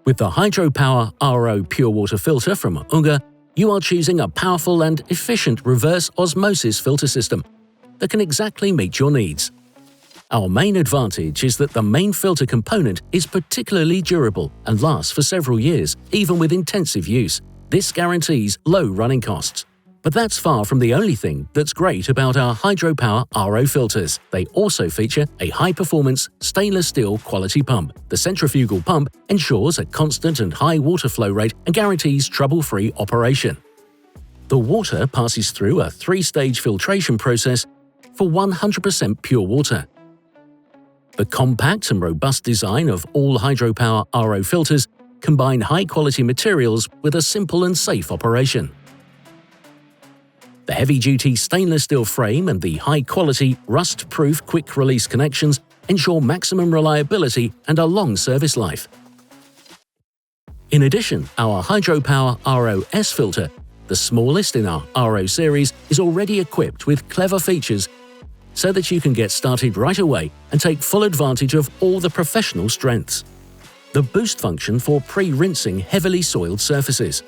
With the HydroPower RO Pure Water Filter from UNGER, you are choosing a powerful and efficient reverse osmosis filter system that can exactly meet your needs. Our main advantage is that the main filter component is particularly durable and lasts for several years, even with intensive use. This guarantees low running costs. But that's far from the only thing that's great about our HydroPower RO filters. They also feature a high-performance stainless steel quality pump. The centrifugal pump ensures a constant and high water flow rate and guarantees trouble-free operation. The water passes through a 3-stage filtration process for 100% pure water. The compact and robust design of all HydroPower RO filters combine high-quality materials with a simple and safe operation. The heavy-duty stainless steel frame and the high-quality, rust-proof quick-release connections ensure maximum reliability and a long service life. In addition, our HydroPower RO S filter, the smallest in our RO series, is already equipped with clever features so that you can get started right away and take full advantage of all the professional strengths. The boost function for pre-rinsing heavily soiled surfaces.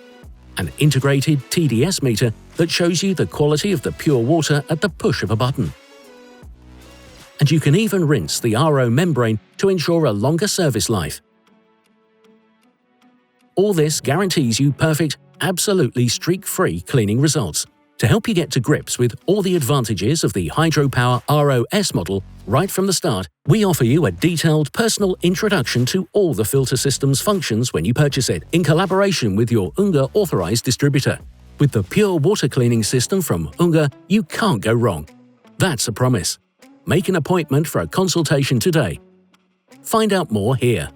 An integrated TDS meter that shows you the quality of the pure water at the push of a button. And you can even rinse the RO membrane to ensure a longer service life. All this guarantees you perfect, absolutely streak-free cleaning results. To help you get to grips with all the advantages of the HydroPower RO S model right from the start, we offer you a detailed personal introduction to all the filter system's functions when you purchase it, in collaboration with your UNGER authorized distributor. With the pure water cleaning system from UNGER, you can't go wrong. That's a promise. Make an appointment for a consultation today. Find out more here.